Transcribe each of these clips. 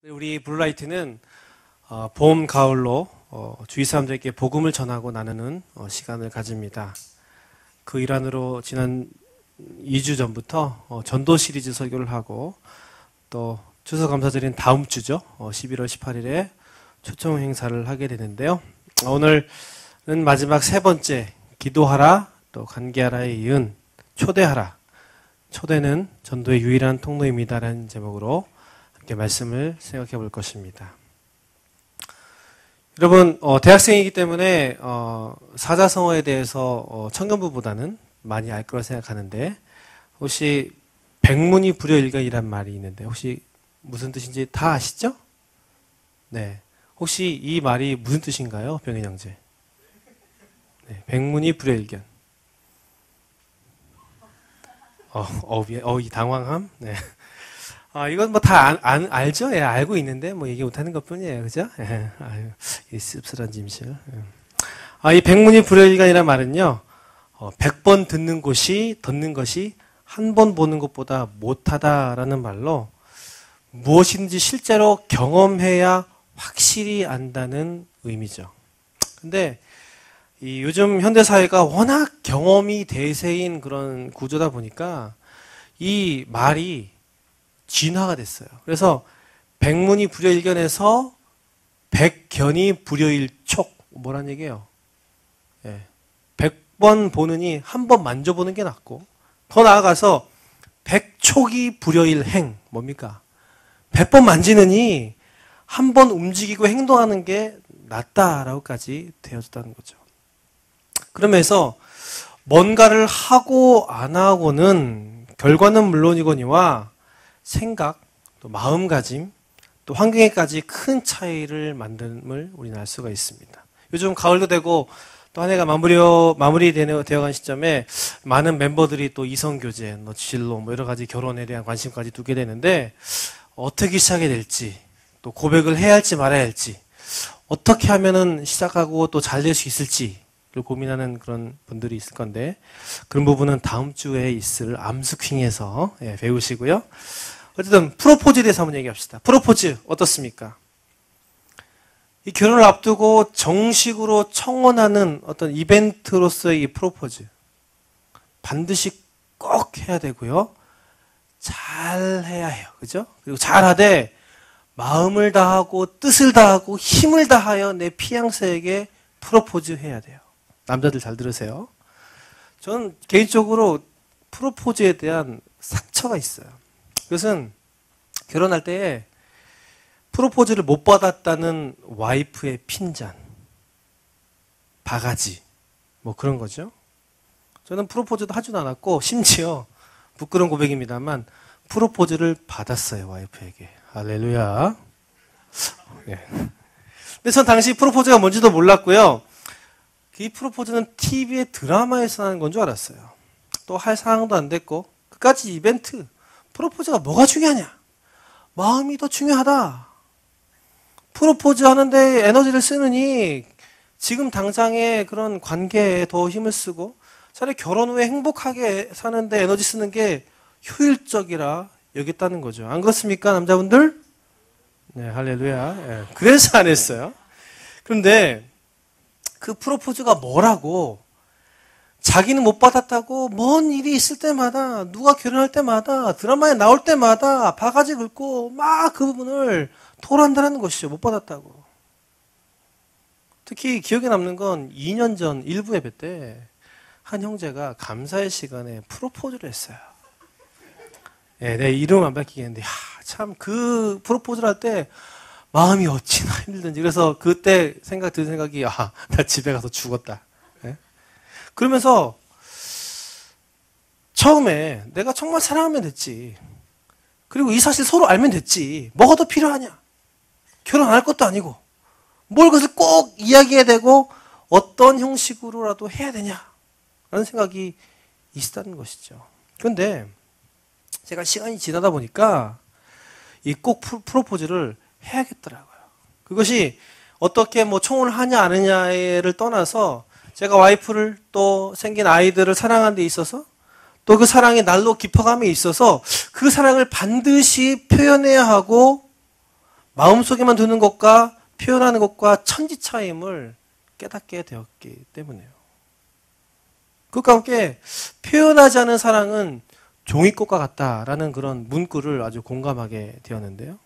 우리 블루라이트는 봄, 가을로 주위 사람들에게 복음을 전하고 나누는 시간을 가집니다. 그 일환으로 지난 2주 전부터 전도 시리즈 설교를 하고 또 추수감사절인 다음 주죠. 11월 18일에 초청 행사를 하게 되는데요. 오늘은 마지막 세 번째 기도하라 또 관계하라에 이은 초대하라. 초대는 전도의 유일한 통로입니다라는 제목으로 함께 말씀을 생각해 볼 것입니다. 여러분, 대학생이기 때문에 사자성어에 대해서 청년부보다는 많이 알 거라 생각하는데 혹시 백문이 불여일견이란 말이 있는데 혹시 무슨 뜻인지 다 아시죠? 네. 혹시 이 말이 무슨 뜻인가요, 병인 형제? 네, 백문이 불여일견. 이 당황함? 네. 이건 뭐 다 알죠? 예, 알고 있는데, 뭐 얘기 못하는 것 뿐이에요. 그죠? 예, 이 씁쓸한 짐실. 이 백문이 불여일견이라는 말은요, 100번 듣는 것이 한 번 보는 것보다 못하다라는 말로 무엇인지 실제로 경험해야 확실히 안다는 의미죠. 근데, 요즘 현대사회가 워낙 경험이 대세인 그런 구조다 보니까 이 말이 진화가 됐어요. 그래서 백문이 불여일견에서 백견이 불여일촉 뭐란 얘기예요? 예. 100번 보느니 한 번 만져보는 게 낫고 더 나아가서 백촉이 불여일행 뭡니까? 100번 만지느니 한 번 움직이고 행동하는 게 낫다라고까지 되어졌다는 거죠. 그러면서 뭔가를 하고 안 하고는 결과는 물론이거니와 생각, 또 마음가짐, 또 환경에까지 큰 차이를 만듦을 우리는 알 수가 있습니다. 요즘 가을도 되고 또 한 해가 되어간 시점에 많은 멤버들이 또 이성교제, 진로, 여러 가지 결혼에 대한 관심까지 두게 되는데 어떻게 시작해야 될지, 또 고백을 해야 할지 말아야 할지, 어떻게 하면은 시작하고 또 잘 될 수 있을지를 고민하는 그런 분들이 있을 건데 그런 부분은 다음 주에 있을 암스킹에서 배우시고요. 어쨌든 프로포즈에 대해서 한번 얘기합시다. 프로포즈 어떻습니까? 이 결혼을 앞두고 정식으로 청혼하는 어떤 이벤트로서의 이 프로포즈 반드시 꼭 해야 되고요. 잘 해야 해요. 그죠? 그리고 잘하되 마음을 다하고 뜻을 다하고 힘을 다하여 내 피앙새에게 프로포즈 해야 돼요. 남자들 잘 들으세요. 저는 개인적으로 프로포즈에 대한 상처가 있어요. 그것은 결혼할 때 프로포즈를 못 받았다는 와이프의 핀잔, 바가지, 뭐 그런 거죠. 저는 프로포즈도 하지도 않았고 심지어 부끄러운 고백입니다만 프로포즈를 받았어요, 와이프에게. 할렐루야. 네. 근데 전 당시 프로포즈가 뭔지도 몰랐고요. 이 프로포즈는 TV의 드라마에서 하는 건 줄 알았어요. 또 할 상황도 안 됐고 끝까지 이벤트. 프로포즈가 뭐가 중요하냐? 마음이 더 중요하다. 프로포즈 하는데 에너지를 쓰느니 지금 당장의 그런 관계에 더 힘을 쓰고 차라리 결혼 후에 행복하게 사는데 에너지 쓰는 게 효율적이라 여겼다는 거죠. 안 그렇습니까, 남자분들? 네, 할렐루야. 네, 그래서 안 했어요. 그런데 그 프로포즈가 뭐라고 자기는 못 받았다고 뭔 일이 있을 때마다 누가 결혼할 때마다 드라마에 나올 때마다 바가지 긁고 막 그 부분을 토로한다는 것이죠. 못 받았다고. 특히 기억에 남는 건 2년 전 일부 예배 때 한 형제가 감사의 시간에 프로포즈를 했어요. 네, 내 이름 안 밝히겠는데 참 그 프로포즈를 할 때 마음이 어찌나 힘들든지 그래서 그때 드는 생각이 나 집에 가서 죽었다. 그러면서 처음에 내가 정말 사랑하면 됐지. 그리고 이 사실 서로 알면 됐지. 뭐가 더 필요하냐? 결혼 안 할 것도 아니고 뭘 그것을 꼭 이야기해야 되고 어떤 형식으로라도 해야 되냐? 라는 생각이 있었다는 것이죠. 그런데 제가 시간이 지나다 보니까 이 꼭 프로포즈를 해야겠더라고요. 그것이 어떻게 청혼을 하냐 안 하냐를 떠나서 제가 와이프를 또 생긴 아이들을 사랑하는 데 있어서 또 그 사랑이 날로 깊어감에 있어서 그 사랑을 반드시 표현해야 하고 마음속에만 두는 것과 표현하는 것과 천지차임을 깨닫게 되었기 때문에요. 그것과 함께 표현하지 않은 사랑은 종이꽃과 같다라는 그런 문구를 아주 공감하게 되었는데요.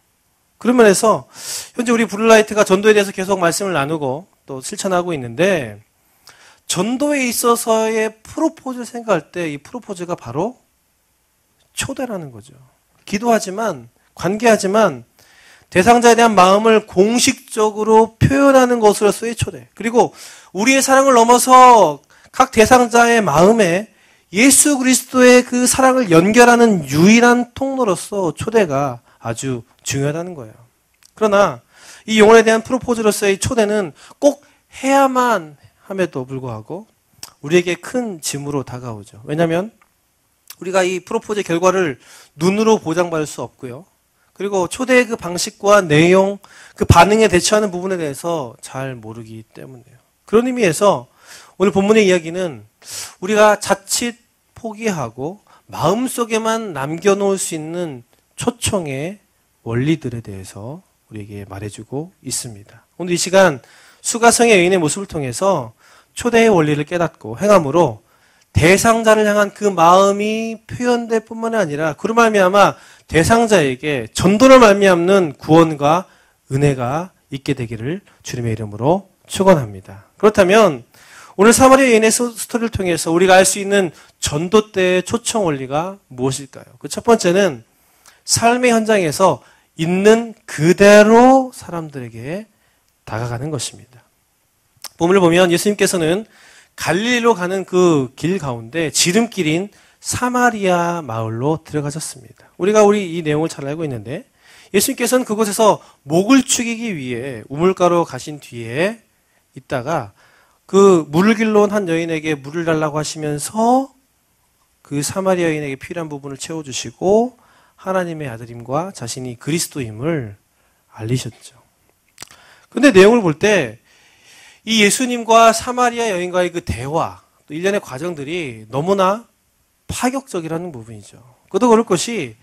그런 면에서 현재 우리 블루라이트가 전도에 대해서 계속 말씀을 나누고 또 실천하고 있는데, 전도에 있어서의 프로포즈를 생각할 때 이 프로포즈가 바로 초대라는 거죠. 기도하지만, 관계하지만 대상자에 대한 마음을 공식적으로 표현하는 것으로서의 초대. 그리고 우리의 사랑을 넘어서 각 대상자의 마음에 예수 그리스도의 그 사랑을 연결하는 유일한 통로로서 초대가 아주 중요하다는 거예요. 그러나 이 영혼에 대한 프로포즈로서의 초대는 꼭 해야만 함에도 불구하고 우리에게 큰 짐으로 다가오죠. 왜냐하면 우리가 이 프로포즈의 결과를 눈으로 보장받을 수 없고요. 그리고 초대의 그 방식과 내용, 그 반응에 대처하는 부분에 대해서 잘 모르기 때문이에요. 그런 의미에서 오늘 본문의 이야기는 우리가 자칫 포기하고 마음속에만 남겨놓을 수 있는 초청의 원리들에 대해서 우리에게 말해주고 있습니다. 오늘 이 시간 수가성의 여인의 모습을 통해서 초대의 원리를 깨닫고 행함으로 대상자를 향한 그 마음이 표현될 뿐만 아니라 그로 말미암아 대상자에게 전도를 말미암는 구원과 은혜가 있게 되기를 주님의 이름으로 축원합니다. 그렇다면 오늘 사마리아 여인의 스토리를 통해서 우리가 알 수 있는 전도 때의 초청 원리가 무엇일까요? 그 첫 번째는 삶의 현장에서 있는 그대로 사람들에게 다가가는 것입니다. 본문을 보면 예수님께서는 갈릴리로 가는 그 길 가운데 지름길인 사마리아 마을로 들어가셨습니다. 우리가 이 내용을 잘 알고 있는데 예수님께서는 그곳에서 목을 축이기 위해 우물가로 가신 뒤에 있다가 그 물을 길러 온 한 여인에게 물을 달라고 하시면서 그 사마리아 여인에게 필요한 부분을 채워주시고 하나님의 아들임과 자신이 그리스도임을 알리셨죠. 그런데 내용을 볼 때 이 예수님과 사마리아 여인과의 그 대화, 또 일련의 과정들이 너무나 파격적이라는 부분이죠. 그도 그럴 것이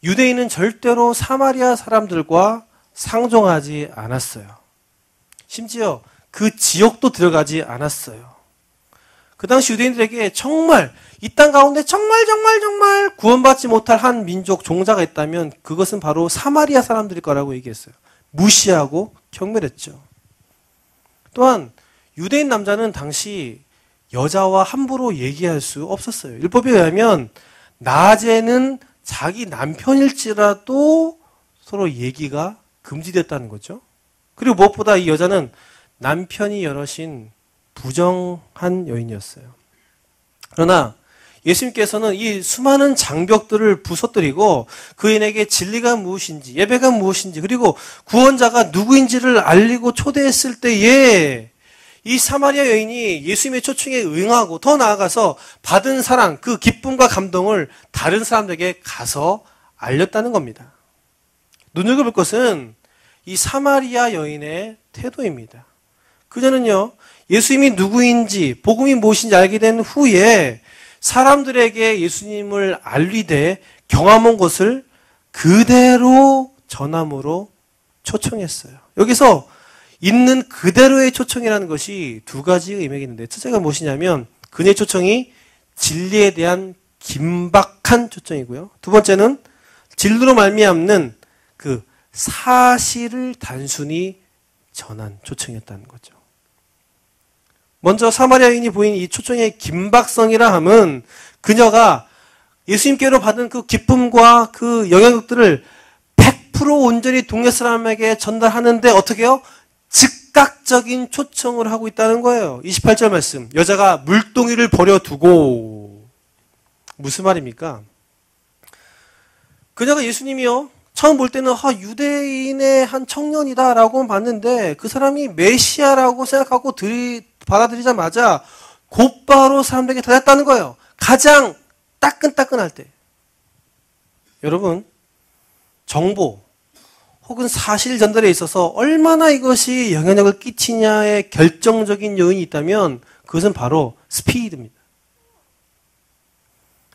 유대인은 절대로 사마리아 사람들과 상종하지 않았어요. 심지어 그 지역도 들어가지 않았어요. 그 당시 유대인들에게 정말 이 땅 가운데 정말 구원받지 못할 한 민족 종자가 있다면 그것은 바로 사마리아 사람들일 거라고 얘기했어요. 무시하고 경멸했죠. 또한 유대인 남자는 당시 여자와 함부로 얘기할 수 없었어요. 율법에 의하면 낮에는 자기 남편일지라도 서로 얘기가 금지됐다는 거죠. 그리고 무엇보다 이 여자는 남편이 여럿인 부정한 여인이었어요. 그러나 예수님께서는 이 수많은 장벽들을 부서뜨리고 그인에게 진리가 무엇인지, 예배가 무엇인지, 그리고 구원자가 누구인지를 알리고 초대했을 때에 이 사마리아 여인이 예수님의 초청에 응하고 더 나아가서 받은 사랑, 그 기쁨과 감동을 다른 사람들에게 가서 알렸다는 겁니다. 눈여겨볼 것은 이 사마리아 여인의 태도입니다. 그녀는요, 예수님이 누구인지, 복음이 무엇인지 알게 된 후에 사람들에게 예수님을 알리되 경험 온 것을 그대로 전함으로 초청했어요. 여기서 있는 그대로의 초청이라는 것이 두 가지 의미가 있는데, 첫째가 무엇이냐면 그녀의 초청이 진리에 대한 긴박한 초청이고요. 두 번째는 진리로 말미암는 그 사실을 단순히 전한 초청이었다는 거죠. 먼저 사마리아인이 보인 이 초청의 긴박성이라 함은 그녀가 예수님께로 받은 그 기쁨과 그 영향력들을 100% 온전히 동네 사람에게 전달하는데 어떻게 해요? 즉각적인 초청을 하고 있다는 거예요. 28절 말씀. 여자가 물동이를 버려두고. 무슨 말입니까? 그녀가 예수님이요. 처음 볼 때는 유대인의 한 청년이다라고 봤는데 그 사람이 메시아라고 생각하고 받아들이자마자 곧바로 사람들에게 다녔다는 거예요. 가장 따끈따끈할 때. 여러분, 정보 혹은 사실 전달에 있어서 얼마나 이것이 영향력을 끼치냐의 결정적인 요인이 있다면 그것은 바로 스피드입니다.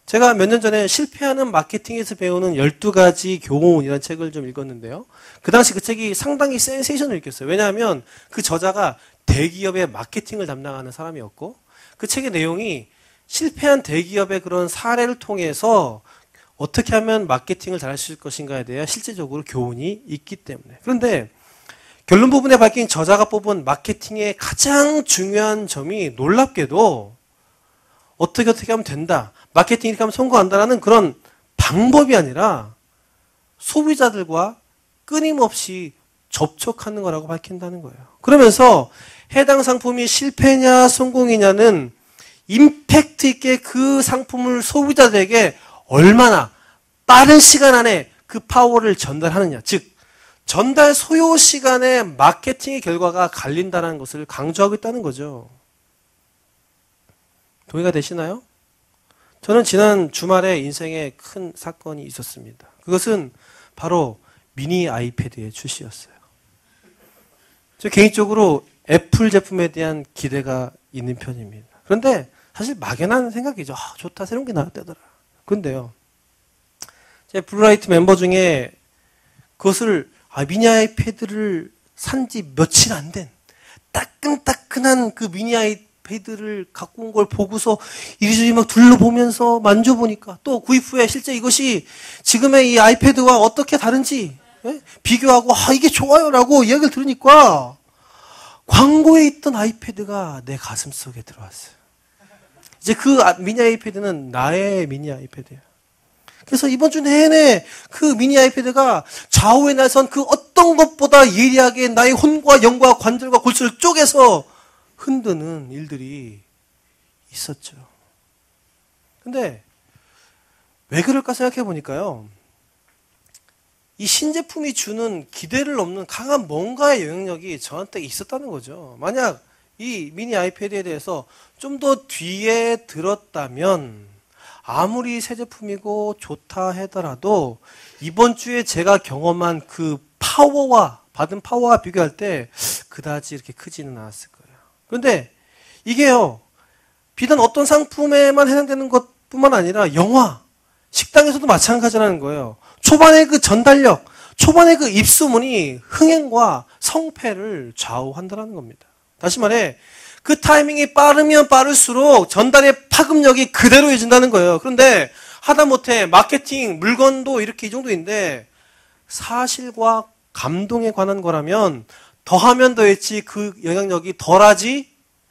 제가 몇 년 전에 실패하는 마케팅에서 배우는 12가지 교훈이라는 책을 좀 읽었는데요. 그 당시 그 책이 상당히 센세이션을 일으켰어요. 왜냐하면 그 저자가 대기업의 마케팅을 담당하는 사람이었고 그 책의 내용이 실패한 대기업의 그런 사례를 통해서 어떻게 하면 마케팅을 잘할 수 있을 것인가에 대한 실제적으로 교훈이 있기 때문에. 그런데 결론 부분에 밝힌 저자가 뽑은 마케팅의 가장 중요한 점이 놀랍게도 어떻게 하면 된다. 마케팅 이렇게 하면 성공한다라는 그런 방법이 아니라 소비자들과 끊임없이 접촉하는 거라고 밝힌다는 거예요. 그러면서 해당 상품이 실패냐 성공이냐는 임팩트 있게 그 상품을 소비자들에게 얼마나 빠른 시간 안에 그 파워를 전달하느냐. 즉 전달 소요 시간에 마케팅의 결과가 갈린다는 것을 강조하고 있다는 거죠. 동의가 되시나요? 저는 지난 주말에 인생에 큰 사건이 있었습니다. 그것은 바로 미니 아이패드의 출시였어요. 저 개인적으로 애플 제품에 대한 기대가 있는 편입니다. 그런데 사실 막연한 생각이죠. 좋다, 새로운 게 나왔다더라. 그런데요, 제 블루라이트 멤버 중에 그것을 미니 아이패드를 산 지 며칠 안 된 따끈따끈한 그 미니 아이패드를 갖고 온 걸 보고서 이리저리 막 둘러보면서 만져보니까 또 구입 후에 실제 이것이 지금의 이 아이패드와 어떻게 다른지 비교하고 이게 좋아요라고 이야기를 들으니까 광고에 있던 아이패드가 내 가슴 속에 들어왔어요. 이제 그 미니 아이패드는 나의 미니 아이패드예요. 그래서 이번 주 내내 그 미니 아이패드가 좌우에 나선 그 어떤 것보다 예리하게 나의 혼과 영과 관절과 골수를 쪼개서 흔드는 일들이 있었죠. 근데 왜 그럴까 생각해 보니까요. 이 신제품이 주는 기대를 넘는 강한 뭔가의 영향력이 저한테 있었다는 거죠. 만약 이 미니 아이패드에 대해서 좀 더 뒤에 들었다면 아무리 새 제품이고 좋다 하더라도 이번 주에 제가 경험한 그 받은 파워와 비교할 때 그다지 이렇게 크지는 않았을 거예요. 그런데 이게요, 비단 어떤 상품에만 해당되는 것뿐만 아니라 영화, 식당에서도 마찬가지라는 거예요. 초반의 그 전달력, 초반의 그 입소문이 흥행과 성패를 좌우한다는 겁니다. 다시 말해, 그 타이밍이 빠르면 빠를수록 전달의 파급력이 그대로 이어진다는 거예요. 그런데 하다못해 마케팅, 물건도 이렇게 이 정도인데 사실과 감동에 관한 거라면 더하면 더했지 그 영향력이 덜하지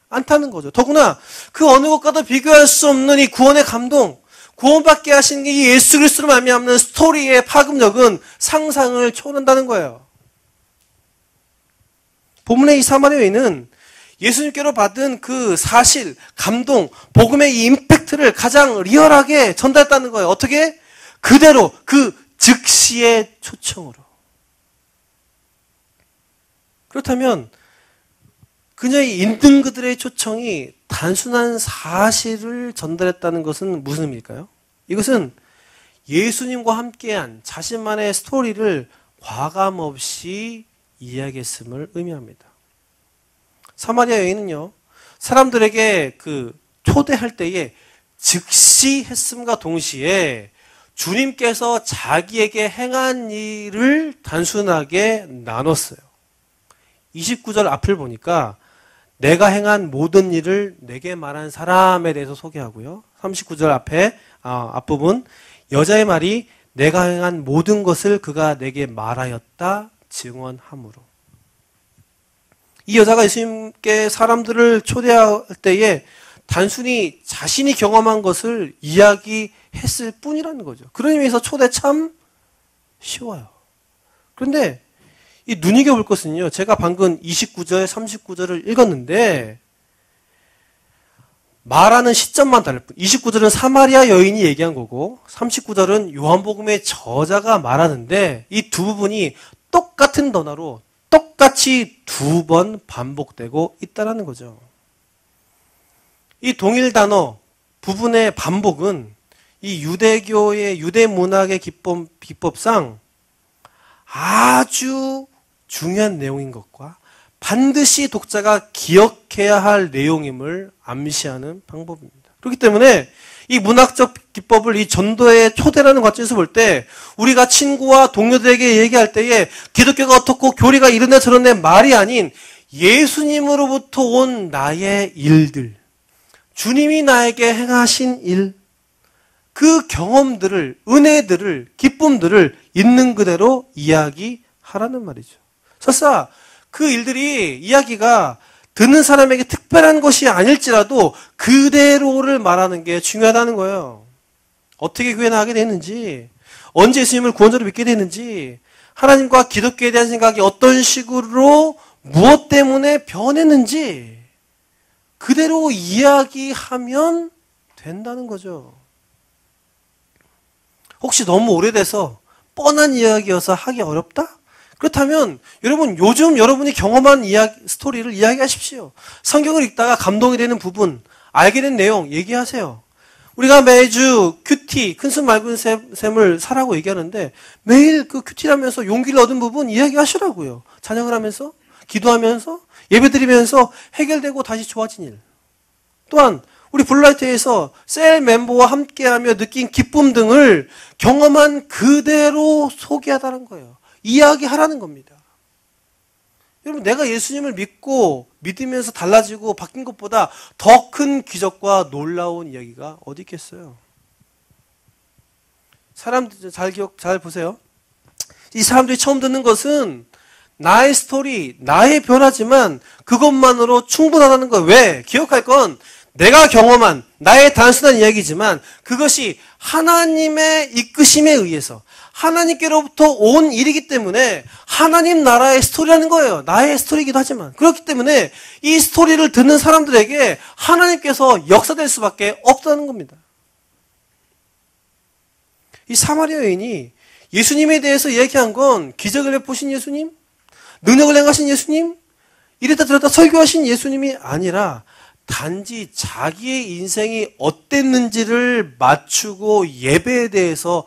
않다는 거죠. 더구나 그 어느 것과도 비교할 수 없는 이 구원의 감동, 구원받게 하신 이 예수 그리스도로 말미암는 스토리의 파급력은 상상을 초월한다는 거예요. 본문의 이 사마리아 여인은 예수님께로 받은 그 사실, 감동, 복음의 이 임팩트를 가장 리얼하게 전달했다는 거예요. 어떻게? 그대로, 그 즉시의 초청으로. 그렇다면 그녀의 있는 그들의 초청이 단순한 사실을 전달했다는 것은 무슨 의미일까요? 이것은 예수님과 함께한 자신만의 스토리를 과감없이 이야기했음을 의미합니다. 사마리아 여인은요, 사람들에게 그 초대할 때에 즉시 했음과 동시에 주님께서 자기에게 행한 일을 단순하게 나눴어요. 29절 앞을 보니까 내가 행한 모든 일을 내게 말한 사람에 대해서 소개하고요. 39절 앞부분 여자의 말이 내가 행한 모든 것을 그가 내게 말하였다 증언함으로. 이 여자가 예수님께 사람들을 초대할 때에 단순히 자신이 경험한 것을 이야기했을 뿐이라는 거죠. 그런 의미에서 초대 참 쉬워요. 그런데 이 눈여겨볼 것은요, 제가 방금 29절, 39절을 읽었는데 말하는 시점만 다를 뿐. 29절은 사마리아 여인이 얘기한 거고 39절은 요한복음의 저자가 말하는데 이 두 부분이 똑같은 단어로 똑같이 2번 반복되고 있다는 거죠. 이 동일 단어 부분의 반복은 이 유대교의 유대 문학의 기법상 아주 중요한 내용인 것과 반드시 독자가 기억해야 할 내용임을 암시하는 방법입니다. 그렇기 때문에 이 문학적 기법을 이 전도의 초대라는 관점에서 볼 때 우리가 친구와 동료들에게 얘기할 때에 기독교가 어떻고 교리가 이런데 저런데 말이 아닌 예수님으로부터 온 나의 일들, 주님이 나에게 행하신 일, 그 경험들을, 은혜들을, 기쁨들을 있는 그대로 이야기하라는 말이죠. 설사 그 일들이 이야기가 듣는 사람에게 특별한 것이 아닐지라도 그대로를 말하는 게 중요하다는 거예요. 어떻게 교회 나가게 됐는지, 언제 예수님을 구원자로 믿게 됐는지, 하나님과 기독교에 대한 생각이 어떤 식으로 무엇 때문에 변했는지 그대로 이야기하면 된다는 거죠. 혹시 너무 오래돼서 뻔한 이야기여서 하기 어렵다? 그렇다면 여러분 요즘 여러분이 경험한 스토리를 이야기하십시오. 성경을 읽다가 감동이 되는 부분, 알게 된 내용 얘기하세요. 우리가 매주 큐티, 큰숨 맑은 샘을 사라고 얘기하는데 매일 그 큐티라면서 용기를 얻은 부분 이야기하시라고요. 찬양을 하면서, 기도하면서, 예배드리면서 해결되고 다시 좋아진 일. 또한 우리 블라이트에서 셀 멤버와 함께하며 느낀 기쁨 등을 경험한 그대로 소개하다는 거예요. 이야기하라는 겁니다. 여러분, 내가 예수님을 믿고 믿으면서 달라지고 바뀐 것보다 더 큰 기적과 놀라운 이야기가 어디 있겠어요? 사람들 잘 보세요. 이 사람들이 처음 듣는 것은 나의 스토리, 나의 변화지만 그것만으로 충분하다는 거예요. 왜? 기억할 건 내가 경험한 나의 단순한 이야기지만 그것이 하나님의 이끄심에 의해서 하나님께로부터 온 일이기 때문에 하나님 나라의 스토리라는 거예요. 나의 스토리이기도 하지만. 그렇기 때문에 이 스토리를 듣는 사람들에게 하나님께서 역사될 수밖에 없다는 겁니다. 이 사마리아 여인이 예수님에 대해서 얘기한 건 기적을 베푸신 예수님, 능력을 행하신 예수님, 이랬다 저랬다 설교하신 예수님이 아니라 단지 자기의 인생이 어땠는지를 맞추고 예배에 대해서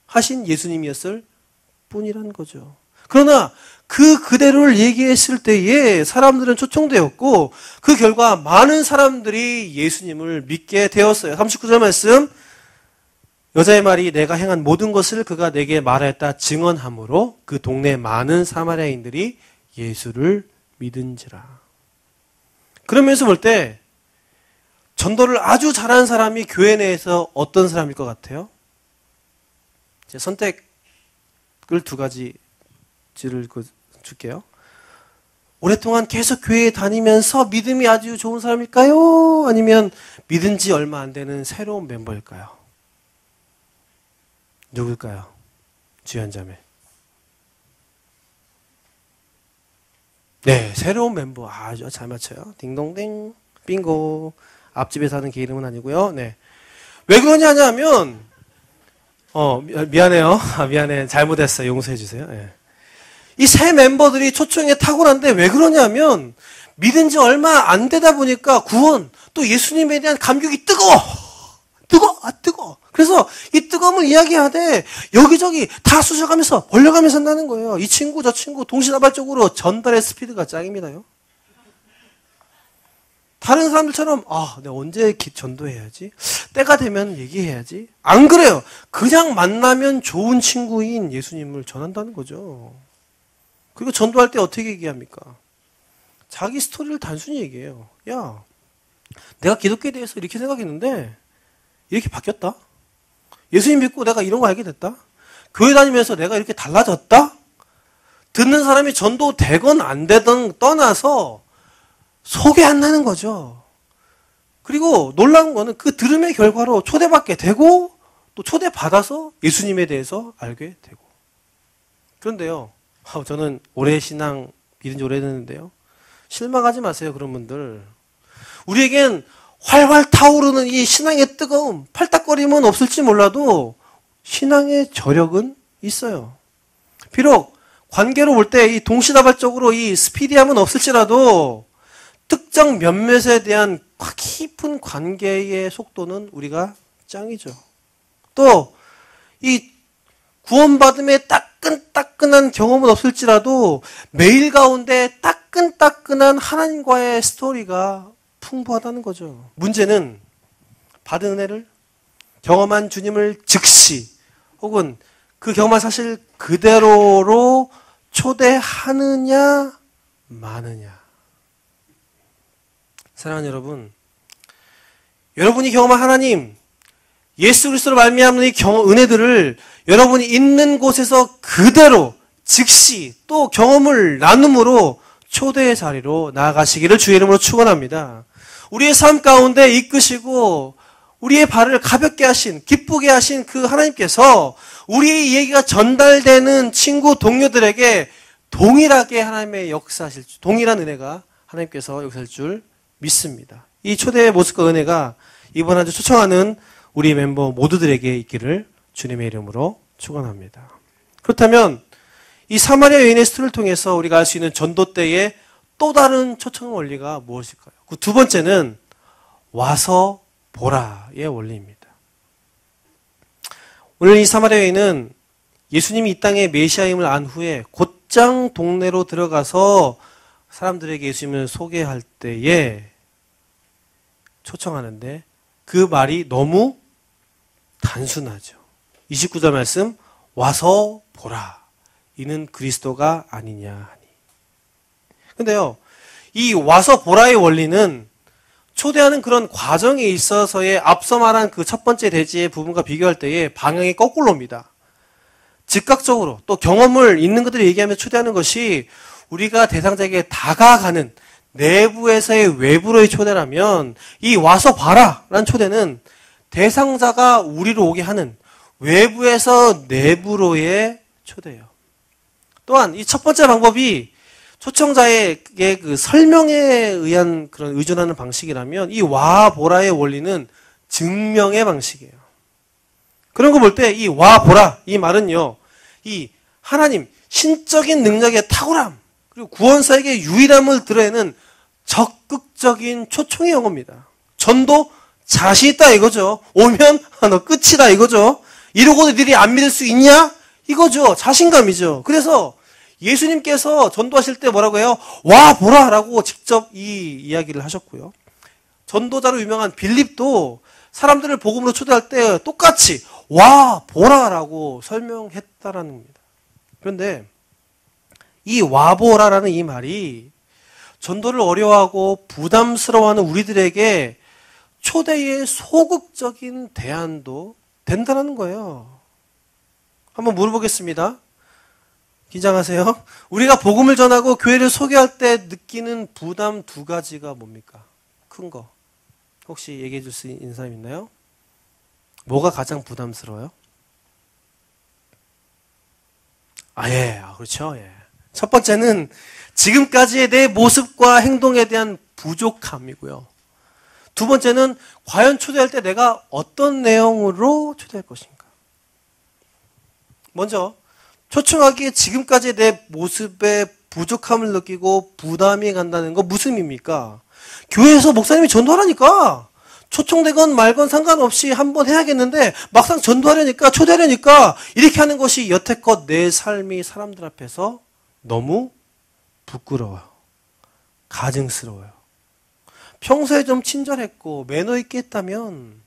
하신 예수님이었을 뿐이라는 거죠. 그러나 그 그대로를 얘기했을 때에 사람들은 초청되었고 그 결과 많은 사람들이 예수님을 믿게 되었어요. 39절 말씀, 여자의 말이 내가 행한 모든 것을 그가 내게 말하였다 증언함으로 그 동네 많은 사마리아인들이 예수를 믿은지라. 그러면서 볼 때 전도를 아주 잘하는 사람이 교회 내에서 어떤 사람일 것 같아요? 제 선택을 두 가지를 줄게요. 오랫동안 계속 교회에 다니면서 믿음이 아주 좋은 사람일까요? 아니면 믿은 지 얼마 안 되는 새로운 멤버일까요? 누굴까요? 주연 자매. 네, 새로운 멤버. 아주 잘 맞춰요. 딩동댕, 빙고. 앞집에 사는 개 이름은 아니고요. 네. 왜 그러냐 하면, 미안해요. 미안해. 잘못했어요. 용서해 주세요. 네. 이 새 멤버들이 초청에 탁월한데 왜 그러냐면, 믿은 지 얼마 안 되다 보니까 구원, 또 예수님에 대한 감격이 뜨거워. 그래서 이 뜨거움을 이야기하되 여기저기 다 쑤셔가면서 벌려가면서 한다는 거예요. 이 친구 저 친구 동시다발적으로 전달의 스피드가 짱입니다요. 다른 사람들처럼 내가 언제 전도해야지? 때가 되면 얘기해야지? 안 그래요. 그냥 만나면 좋은 친구인 예수님을 전한다는 거죠. 그리고 전도할 때 어떻게 얘기합니까? 자기 스토리를 단순히 얘기해요. 야, 내가 기독교에 대해서 이렇게 생각했는데 이렇게 바뀌었다? 예수님 믿고 내가 이런 거 알게 됐다? 교회 다니면서 내가 이렇게 달라졌다? 듣는 사람이 전도 되건 안 되든 떠나서 속이 안 나는 거죠. 그리고 놀라운 거는 그 들음의 결과로 초대받게 되고 또 초대받아서 예수님에 대해서 알게 되고. 그런데요, 저는 오래 신앙 믿은 지 오래됐는데요. 실망하지 마세요, 그런 분들. 우리에겐 활활 타오르는 이 신앙의 뜨거움, 팔딱거림은 없을지 몰라도 신앙의 저력은 있어요. 비록 관계로 볼 때 이 동시다발적으로 이 스피디함은 없을지라도 특정 몇몇에 대한 깊은 관계의 속도는 우리가 짱이죠. 또 이 구원받음의 따끈따끈한 경험은 없을지라도 매일 가운데 따끈따끈한 하나님과의 스토리가 풍부하다는 거죠. 문제는 받은 은혜를 경험한 주님을 즉시 혹은 그 경험한 사실 그대로로 초대하느냐 마느냐. 사랑하는 여러분, 여러분이 경험한 하나님, 예수 그리스도로 말미암는 이 은혜들을 여러분이 있는 곳에서 그대로 즉시 또 경험을 나눔으로 초대의 자리로 나아가시기를 주의 이름으로 축원합니다. 우리의 삶 가운데 이끄시고 우리의 발을 가볍게 하신, 기쁘게 하신 그 하나님께서 우리의 얘기가 전달되는 친구, 동료들에게 동일하게 하나님의 역사하실 줄, 동일한 은혜가 하나님께서 역사할 줄 믿습니다. 이 초대의 모습과 은혜가 이번 한 주 초청하는 우리 멤버 모두들에게 있기를 주님의 이름으로 축원합니다. 그렇다면 이 사마리아 여인의 스토리를 통해서 우리가 알 수 있는 전도 때의 또 다른 초청 원리가 무엇일까요? 그 두 번째는 와서 보라의 원리입니다. 오늘 이 사마리아 여인은 예수님이 이 땅에 메시아임을 안 후에 곧장 동네로 들어가서 사람들에게 예수님을 소개할 때에 초청하는데 그 말이 너무 단순하죠. 29절 말씀, 와서 보라. 이는 그리스도가 아니냐 하니. 근데요, 이 와서 보라의 원리는 초대하는 그런 과정에 있어서의 앞서 말한 그 첫 번째 대지의 부분과 비교할 때에 방향이 거꾸로 옵니다. 즉각적으로 또 경험을 있는 것들을 얘기하며 초대하는 것이 우리가 대상자에게 다가가는 내부에서의 외부로의 초대라면 이 와서 봐라 라는 초대는 대상자가 우리로 오게 하는 외부에서 내부로의 초대예요. 또한 이 첫 번째 방법이 초청자에게 그 설명에 의한 그런 의존하는 방식이라면 이 와 보라의 원리는 증명의 방식이에요. 그런 거 볼 때 이 와 보라 이 말은요, 이 하나님 신적인 능력의 탁월함 그리고 구원사에게 유일함을 드러내는 적극적인 초청의 영어입니다. 전도 자신 있다 이거죠. 오면 너 끝이다 이거죠. 이러고도 너희들이 안 믿을 수 있냐? 이거죠. 자신감이죠. 그래서 예수님께서 전도하실 때 뭐라고 해요? 와 보라라고 직접 이 이야기를 하셨고요. 전도자로 유명한 빌립도 사람들을 복음으로 초대할 때 똑같이 와 보라라고 설명했다라는 겁니다. 그런데 이 와 보라라는 이 말이 전도를 어려워하고 부담스러워하는 우리들에게 초대의 소극적인 대안도 된다는 거예요. 한번 물어보겠습니다. 긴장하세요. 우리가 복음을 전하고 교회를 소개할 때 느끼는 부담 두 가지가 뭡니까? 큰 거. 혹시 얘기해 줄 수 있는 사람 있나요? 뭐가 가장 부담스러워요? 그렇죠. 예. 첫 번째는 지금까지의 내 모습과 행동에 대한 부족함이고요. 두 번째는 과연 초대할 때 내가 어떤 내용으로 초대할 것인가. 먼저 초청하기에 지금까지 내 모습에 부족함을 느끼고 부담이 간다는 거 무슨 의미입니까? 교회에서 목사님이 전도하라니까 초청되건 말건 상관없이 한번 해야겠는데 막상 전도하려니까 초대하려니까 이렇게 하는 것이 여태껏 내 삶이 사람들 앞에서 너무 부끄러워요. 가증스러워요. 평소에 좀 친절했고 매너 있게 했다면,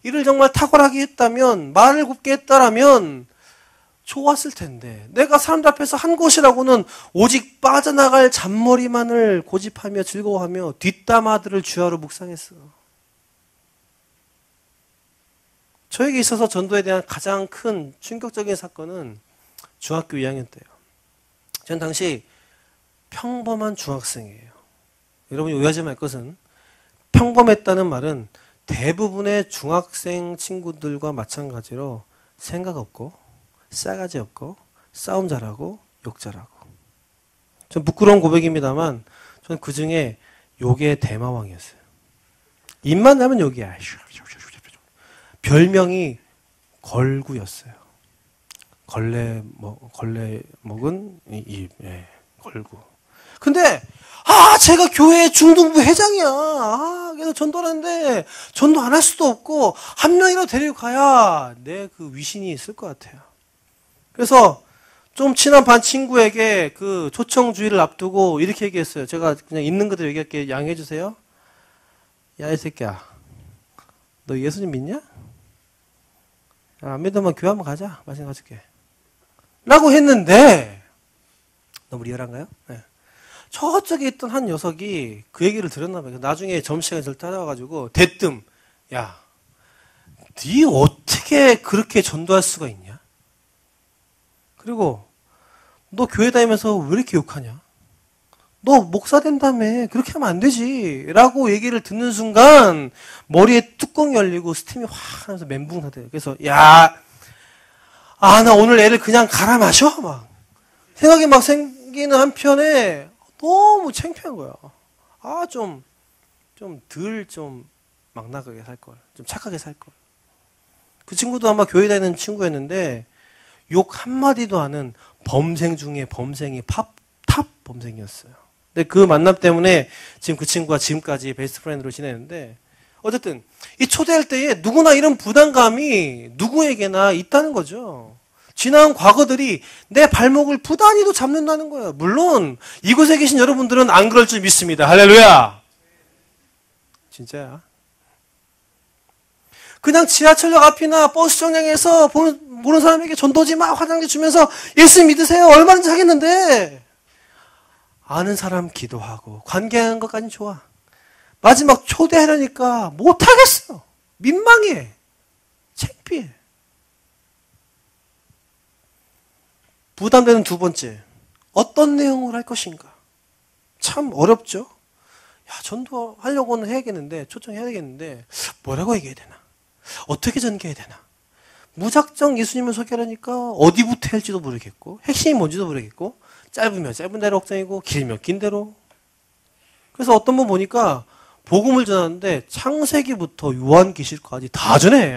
일을 정말 탁월하게 했다면, 말을 곱게 했다라면 좋았을 텐데 내가 사람들 앞에서 한 것이라고는 오직 빠져나갈 잔머리만을 고집하며 즐거워하며 뒷담화들을 주야로 묵상했어. 저에게 있어서 전도에 대한 가장 큰 충격적인 사건은 중학교 2학년 때예요. 전 당시 평범한 중학생이에요. 여러분이 오해하지 말 것은 평범했다는 말은 대부분의 중학생 친구들과 마찬가지로 생각 없고 싸가지 없고 싸움 잘하고 욕 잘하고. 좀 부끄러운 고백입니다만 저는 그중에 욕의 대마왕이었어요. 입만 나면 욕이야. 별명이 걸구였어요. 걸레 먹은 입, 걸구. 근데 제가 교회 중등부 회장이야. 그래서 전도하는데 전도 안 할 수도 없고 한 명이라도 데리고 가야 내 그 위신이 있을 것 같아요. 그래서 좀 친한 반 친구에게 그 초청주의를 앞두고 이렇게 얘기했어요. 제가 그냥 있는 그대로 얘기할게. 양해해 주세요. 야, 이 새끼야. 너 예수님 믿냐? 안 믿으면 교회 한번 가자. 말씀 가줄게. 라고 했는데, 너무 리얼한가요? 네. 저쪽에 있던 한 녀석이 그 얘기를 들었나 봐요. 나중에 점심시간에 저를 따라와가지고, 대뜸, 야, 네 어떻게 그렇게 전도할 수가 있냐? 그리고, 너 교회 다니면서 왜 이렇게 욕하냐? 너 목사 된다며. 그렇게 하면 안 되지. 라고 얘기를 듣는 순간, 머리에 뚜껑이 열리고 스팀이 확 하면서 멘붕 상태예요. 그래서, 야, 나 오늘 애를 그냥 갈아 마셔? 막. 생각이 막 생기는 한편에 너무 창피한 거야. 좀 막 나가게 살 걸. 좀 착하게 살 걸. 그 친구도 아마 교회 다니는 친구였는데, 욕 한마디도 하는 범생 중에 범생이 탑 범생이었어요. 근데 그 만남 때문에 지금 그 친구가 지금까지 베스트 프렌드로 지내는데, 어쨌든 이 초대할 때에 누구나 이런 부담감이 누구에게나 있다는 거죠. 지나온 과거들이 내 발목을 부단히도 잡는다는 거예요. 물론 이곳에 계신 여러분들은 안 그럴 줄 믿습니다. 할렐루야. 진짜야. 그냥 지하철역 앞이나 버스 정류장에서 모르는 사람에게 전도지 막 화장지 주면서 예수 믿으세요. 얼마든지 하겠는데, 아는 사람 기도하고 관계하는 것까지는 좋아. 마지막 초대하려니까 못하겠어. 민망해. 창피해. 부담되는 두 번째, 어떤 내용을 할 것인가. 참 어렵죠. 야, 전도하려고는 해야겠는데, 초청해야 되겠는데, 뭐라고 얘기해야 되나? 어떻게 전개해야 되나? 무작정 예수님을 소개하려니까 어디부터 할지도 모르겠고, 핵심이 뭔지도 모르겠고, 짧으면 짧은 대로 확장이고, 길면 긴 대로. 그래서 어떤 분 보니까 복음을 전하는데 창세기부터 요한계시까지 다 전해.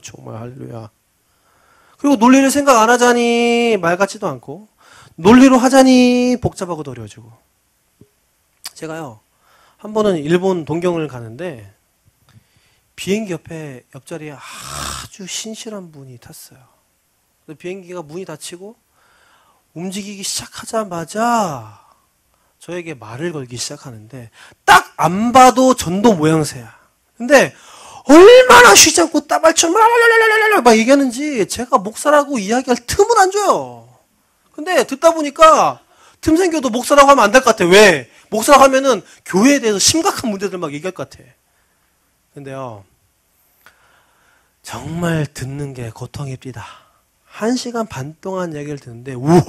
정말 할렐루야. 그리고 논리를 생각 안 하자니 말 같지도 않고, 논리로 하자니 복잡하고도 어려워지고. 제가요, 한 번은 일본 동경을 가는데 비행기 옆자리에 아주 신실한 분이 탔어요. 비행기가 문이 닫히고 움직이기 시작하자마자 저에게 말을 걸기 시작하는데, 딱 안 봐도 전도 모양새야. 근데 얼마나 쉬지 않고 따발처럼 막 얘기하는지 제가 목사라고 이야기할 틈을 안 줘요. 근데 듣다 보니까 틈 생겨도 목사라고 하면 안 될 것 같아. 왜? 목사라고 하면은 교회에 대해서 심각한 문제들 막 얘기할 것 같아. 근데요, 정말 듣는 게 고통입니다. 1시간 반 동안 얘기를 듣는데, 우와,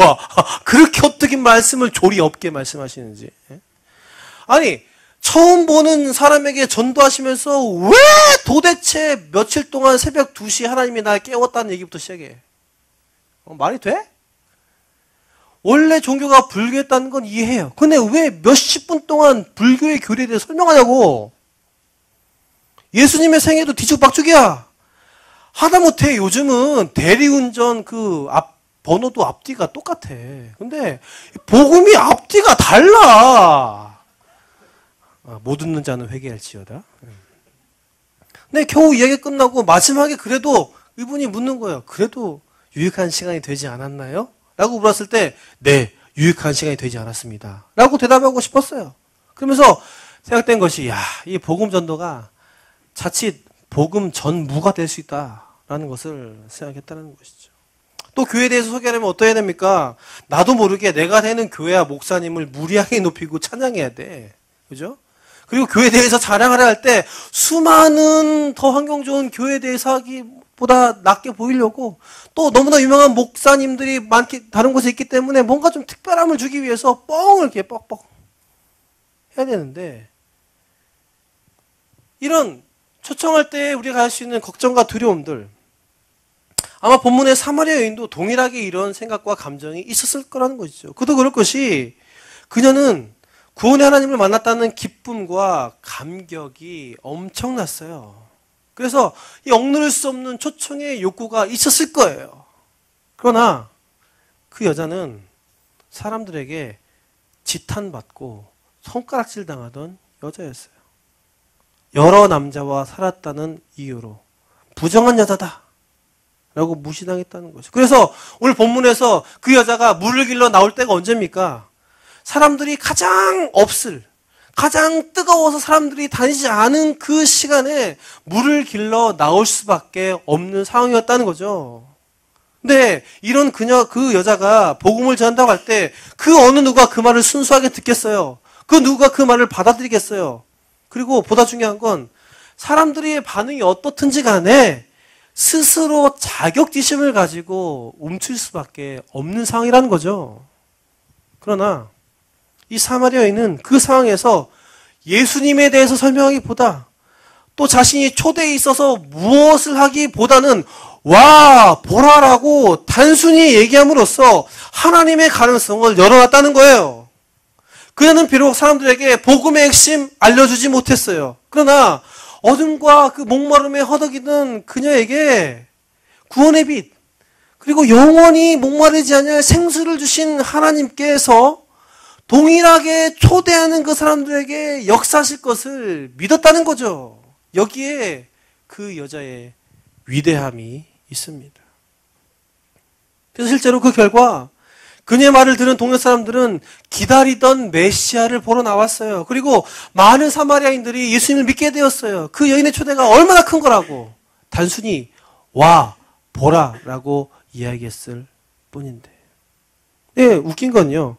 그렇게 어떻게 말씀을 조리 없게 말씀하시는지. 아니, 처음 보는 사람에게 전도하시면서 왜 도대체 며칠 동안 새벽 2시 하나님이 날 깨웠다는 얘기부터 시작해. 말이 돼? 원래 종교가 불교였다는 건 이해해요. 근데 왜 몇십 분 동안 불교의 교리에 대해 설명하냐고. 예수님의 생애도 뒤죽박죽이야. 하다못해 요즘은 대리운전 번호도 앞뒤가 똑같아. 근데 복음이 앞뒤가 달라. 못 듣는 자는 회개할지어다. 근데 겨우 이야기가 끝나고 마지막에 그래도 이분이 묻는 거예요. 그래도 유익한 시간이 되지 않았나요? 라고 물었을 때, 네, 유익한 시간이 되지 않았습니다. 라고 대답하고 싶었어요. 그러면서 생각된 것이, 이 복음 전도가 자칫 복음 전무가 될 수 있다라는 것을 생각했다는 것이죠. 또 교회에 대해서 소개하려면 어떠해야 됩니까? 나도 모르게 내가 되는 교회와 목사님을 무리하게 높이고 찬양해야 돼. 그죠? 그리고 교회에 대해서 자랑하려 할 때 수많은 더 환경 좋은 교회에 대해서 하기보다 낫게 보이려고, 또 너무나 유명한 목사님들이 다른 곳에 있기 때문에 뭔가 좀 특별함을 주기 위해서 뻥을 이렇게 뻑뻑 해야 되는데, 이런 초청할 때 우리가 할 수 있는 걱정과 두려움들, 아마 본문의 사마리아 여인도 동일하게 이런 생각과 감정이 있었을 거라는 것이죠. 그도 그럴 것이, 그녀는 구원의 하나님을 만났다는 기쁨과 감격이 엄청났어요. 그래서 이 억누를 수 없는 초청의 욕구가 있었을 거예요. 그러나 그 여자는 사람들에게 지탄받고 손가락질 당하던 여자였어요. 여러 남자와 살았다는 이유로 부정한 여자다 라고 무시당했다는 거죠. 그래서 오늘 본문에서 그 여자가 물을 길러 나올 때가 언제입니까? 사람들이 가장 없을, 가장 뜨거워서 사람들이 다니지 않은 그 시간에 물을 길러 나올 수밖에 없는 상황이었다는 거죠. 근데 이런 그 여자가 복음을 전한다고 할 때 그 어느 누가 그 말을 순수하게 듣겠어요? 그 누가 그 말을 받아들이겠어요? 그리고 보다 중요한 건 사람들의 반응이 어떻든지 간에 스스로 자격지심을 가지고 움츠릴 수밖에 없는 상황이라는 거죠. 그러나 이 사마리아 여인은 그 상황에서 예수님에 대해서 설명하기보다 또 자신이 초대에 있어서 무엇을 하기보다는 와 보라라고 단순히 얘기함으로써 하나님의 가능성을 열어놨다는 거예요. 그녀는 비록 사람들에게 복음의 핵심 알려주지 못했어요. 그러나 어둠과 그 목마름에 허덕이던 그녀에게 구원의 빛 그리고 영원히 목마르지 않을 생수를 주신 하나님께서 동일하게 초대하는 그 사람들에게 역사하실 것을 믿었다는 거죠. 여기에 그 여자의 위대함이 있습니다. 그래서 실제로 그 결과 그녀의 말을 들은 동네 사람들은 기다리던 메시아를 보러 나왔어요. 그리고 많은 사마리아인들이 예수님을 믿게 되었어요. 그 여인의 초대가 얼마나 큰 거라고 단순히 와 보라라고 이야기했을 뿐인데. 네, 웃긴 건요.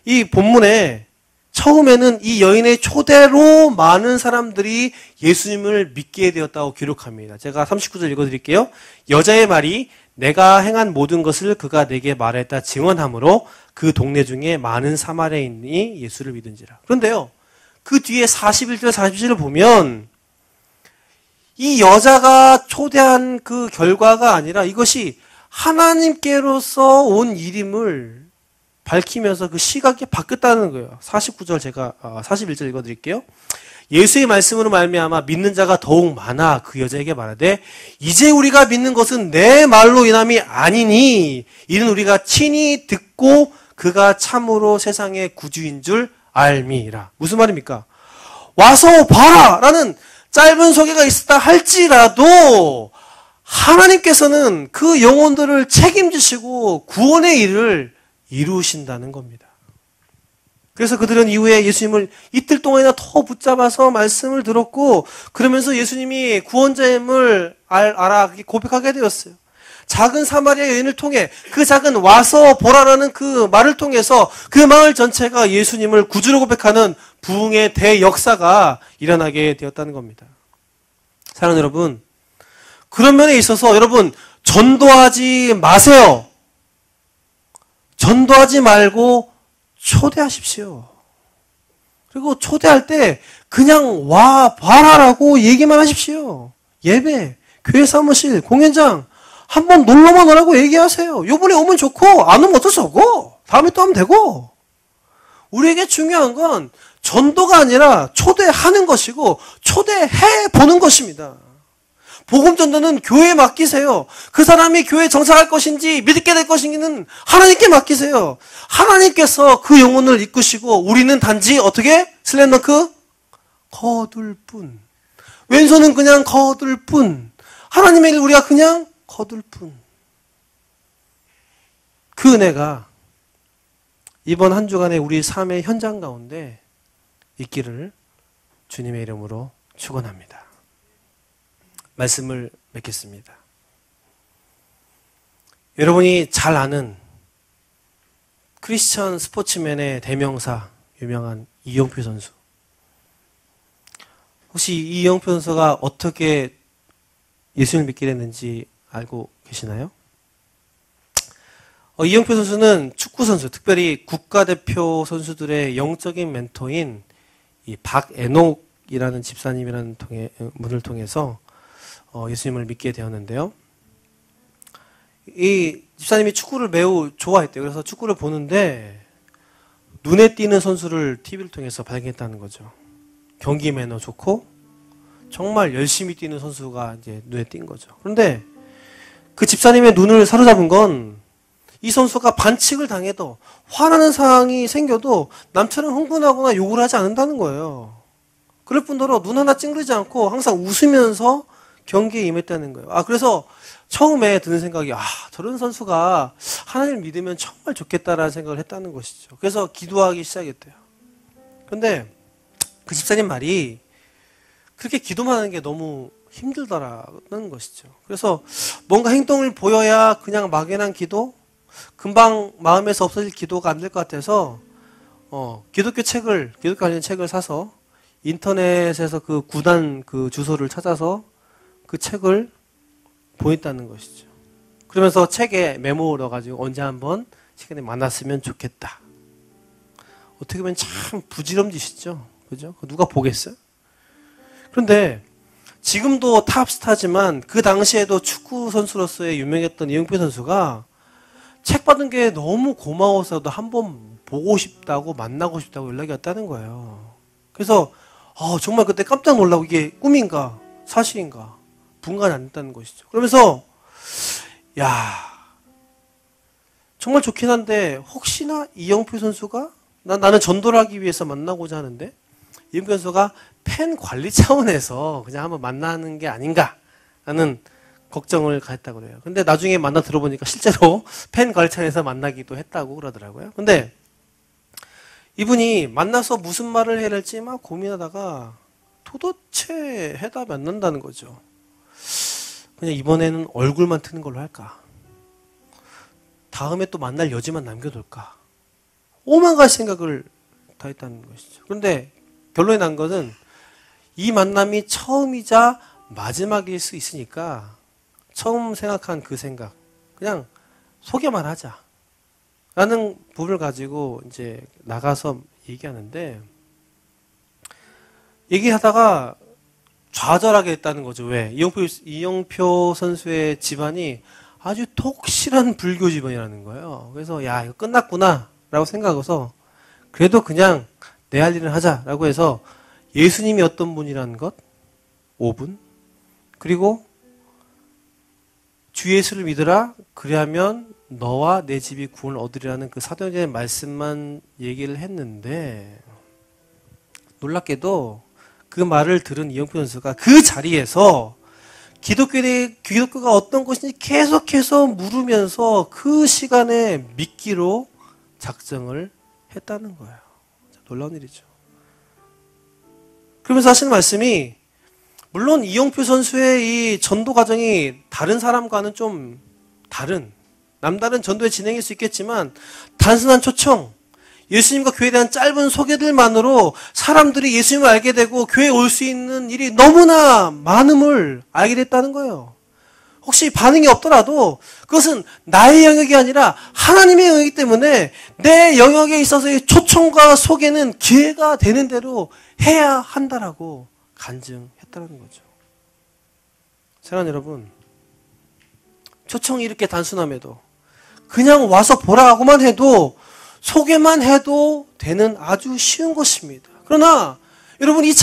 이 본문에 처음에는 이 여인의 초대로 많은 사람들이 예수님을 믿게 되었다고 기록합니다. 제가 39절 읽어드릴게요. 여자의 말이 내가 행한 모든 것을 그가 내게 말했다 증언하므로 그 동네 중에 많은 사마리아인이 예수를 믿은지라. 그런데요. 그 뒤에 41절 47절을 보면 이 여자가 초대한 그 결과가 아니라 이것이 하나님께로서 온 일임을 밝히면서 그 시각이 바뀌었다는 거예요. 49절 제가 41절 읽어드릴게요. 예수의 말씀으로 말미암아 믿는 자가 더욱 많아 그 여자에게 말하되 이제 우리가 믿는 것은 내 말로 인함이 아니니 이는 우리가 친히 듣고 그가 참으로 세상의 구주인 줄 알미라. 무슨 말입니까? 와서 봐라 라는 짧은 소개가 있었다 할지라도 하나님께서는 그 영혼들을 책임지시고 구원의 일을 이루신다는 겁니다. 그래서 그들은 이후에 예수님을 이틀 동안이나 더 붙잡아서 말씀을 들었고 그러면서 예수님이 구원자임을 알아 고백하게 되었어요. 작은 사마리아 여인을 통해 그 작은 와서 보라라는 그 말을 통해서 그 마을 전체가 예수님을 구주로 고백하는 부흥의 대역사가 일어나게 되었다는 겁니다. 사랑하는 여러분, 그런 면에 있어서 여러분 전도하지 마세요. 전도하지 말고 초대하십시오. 그리고 초대할 때 그냥 와 봐라라고 얘기만 하십시오. 예배, 교회 사무실, 공연장 한번 놀러만 오라고 얘기하세요. 요번에 오면 좋고 안 오면 어쩔 수 없고 다음에 또 하면 되고. 우리에게 중요한 건 전도가 아니라 초대하는 것이고 초대해 보는 것입니다. 복음 전도는 교회에 맡기세요. 그 사람이 교회에 정착할 것인지 믿게 될 것인지는 하나님께 맡기세요. 하나님께서 그 영혼을 이끄시고 우리는 단지 어떻게? 슬램덩크? 거둘 뿐. 왼손은 그냥 거둘 뿐. 하나님의 일 우리가 그냥 거둘 뿐. 그 은혜가 이번 한 주간의 우리 삶의 현장 가운데 있기를 주님의 이름으로 축원합니다. 말씀을 맺겠습니다. 여러분이 잘 아는 크리스천 스포츠맨의 대명사 유명한 이영표 선수. 혹시 이영표 선수가 어떻게 예수님을 믿게 됐는지 알고 계시나요? 이영표 선수는 축구 선수, 특별히 국가대표 선수들의 영적인 멘토인 이 박애녹이라는 집사님이라는 분을 통해서 예수님을 믿게 되었는데요. 이 집사님이 축구를 매우 좋아했대요. 그래서 축구를 보는데 눈에 띄는 선수를 TV를 통해서 발견했다는 거죠. 경기 매너 좋고 정말 열심히 뛰는 선수가 이제 눈에 띈 거죠. 그런데 그 집사님의 눈을 사로잡은 건 이 선수가 반칙을 당해도 화나는 상황이 생겨도 남처럼 흥분하거나 욕을 하지 않는다는 거예요. 그럴 뿐더러 눈 하나 찡그리지 않고 항상 웃으면서 경기에 임했다는 거예요. 그래서 처음에 드는 생각이 저런 선수가 하나님을 믿으면 정말 좋겠다라는 생각을 했다는 것이죠. 그래서 기도하기 시작했대요. 그런데 그 집사님 말이 그렇게 기도만 하는 게 너무 힘들더라는 것이죠. 그래서 뭔가 행동을 보여야 그냥 막연한 기도, 금방 마음에서 없어질 기도가 안 될 것 같아서 기독교 관련 책을 사서 인터넷에서 그 구단 그 주소를 찾아서 그 책을 보냈다는 것이죠. 그러면서 책에 메모 넣어가지고 언제 한번 시간에 만났으면 좋겠다. 어떻게 보면 참 부지런지시죠. 그죠? 누가 보겠어요? 그런데 지금도 탑스타지만 그 당시에도 축구 선수로서의 유명했던 이영표 선수가 책 받은 게 너무 고마워서도 한번 보고 싶다고 만나고 싶다고 연락이 왔다는 거예요. 그래서 정말 그때 깜짝 놀라고 이게 꿈인가 사실인가 분간이 안 됐다는 것이죠. 그러면서 정말 좋긴 한데 혹시나 이영표 선수가 나는 전도를 하기 위해서 만나고자 하는데 이영표 선수가 팬 관리 차원에서 그냥 한번 만나는 게 아닌가라는 걱정을 가했다고 그래요. 근데 나중에 만나 들어보니까 실제로 팬 관리 차원에서 만나기도 했다고 그러더라고요. 근데 이분이 만나서 무슨 말을 해야 할지 막 고민하다가 도대체 해답이 안 난다는 거죠. 그냥 이번에는 얼굴만 트는 걸로 할까? 다음에 또 만날 여지만 남겨둘까? 오만 가지 생각을 다 했다는 것이죠. 그런데 결론이 난 것은 이 만남이 처음이자 마지막일 수 있으니까 처음 생각한 그 생각, 그냥 소개만 하자. 라는 부분을 가지고 이제 나가서 얘기하는데, 얘기하다가 좌절하게 됐다는 거죠. 왜? 이영표 선수의 집안이 아주 독실한 불교 집안이라는 거예요. 그래서 이거 끝났구나 라고 생각해서 그래도 그냥 내 할 일을 하자라고 해서 예수님이 어떤 분이라는 것 5분, 그리고 주 예수를 믿으라 그리하면 너와 내 집이 구원을 얻으리라는 그 사도행전의 말씀만 얘기를 했는데, 놀랍게도 그 말을 들은 이영표 선수가 그 자리에서 기독교가 어떤 것인지 계속해서 물으면서 그 시간에 믿기로 작정을 했다는 거예요. 놀라운 일이죠. 그러면서 하시는 말씀이, 물론 이영표 선수의 이 전도 과정이 다른 사람과는 좀 남다른 전도의 진행일 수 있겠지만, 단순한 초청, 예수님과 교회에 대한 짧은 소개들만으로 사람들이 예수님을 알게 되고 교회에 올 수 있는 일이 너무나 많음을 알게 됐다는 거예요. 혹시 반응이 없더라도 그것은 나의 영역이 아니라 하나님의 영역이기 때문에 내 영역에 있어서의 초청과 소개는 기회가 되는 대로 해야 한다라고 간증했다는 거죠. 사랑하는 여러분, 초청이 이렇게 단순함에도 그냥 와서 보라고만 해도 소개만 해도 되는 아주 쉬운 것입니다. 그러나 여러분, 이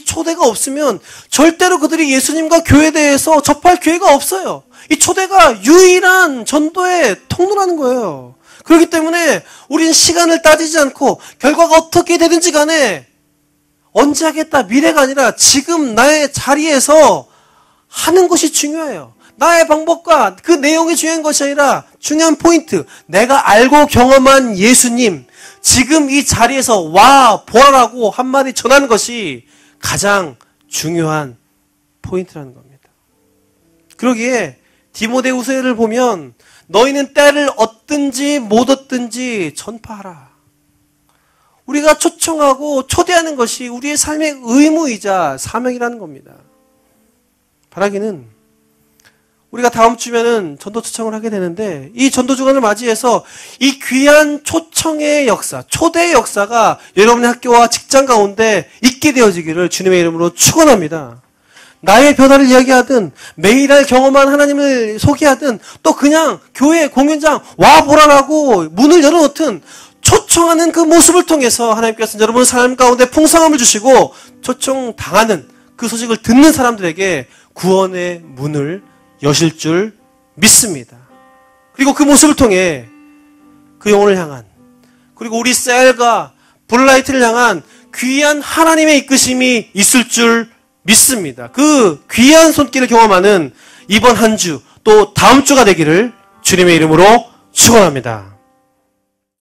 초대가 없으면 절대로 그들이 예수님과 교회에 대해서 접할 기회가 없어요. 이 초대가 유일한 전도의 통로라는 거예요. 그렇기 때문에 우리는 시간을 따지지 않고 결과가 어떻게 되든지 간에 언제 하겠다 미래가 아니라 지금 나의 자리에서 하는 것이 중요해요. 나의 방법과 그 내용이 중요한 것이 아니라 중요한 포인트, 내가 알고 경험한 예수님, 지금 이 자리에서 와 보라라고 한마디 전하는 것이 가장 중요한 포인트라는 겁니다. 그러기에 디모데후서를 보면 너희는 때를 얻든지 못 얻든지 전파하라. 우리가 초청하고 초대하는 것이 우리의 삶의 의무이자 사명이라는 겁니다. 바라기는 우리가 다음 주면은 전도 초청을 하게 되는데, 이 전도 주간을 맞이해서 이 귀한 초청의 역사, 초대의 역사가 여러분의 학교와 직장 가운데 있게 되어지기를 주님의 이름으로 축원합니다. 나의 변화를 이야기하든 매일날 경험한 하나님을 소개하든 또 그냥 교회 공연장 와보라라고 문을 열어놓든 초청하는 그 모습을 통해서 하나님께서는 여러분 삶 가운데 풍성함을 주시고 초청당하는 그 소식을 듣는 사람들에게 구원의 문을 여실 줄 믿습니다. 그리고 그 모습을 통해 그 영혼을 향한, 그리고 우리 셀과 블라이트를 향한 귀한 하나님의 이끄심이 있을 줄 믿습니다. 그 귀한 손길을 경험하는 이번 한 주 또 다음 주가 되기를 주님의 이름으로 축원합니다.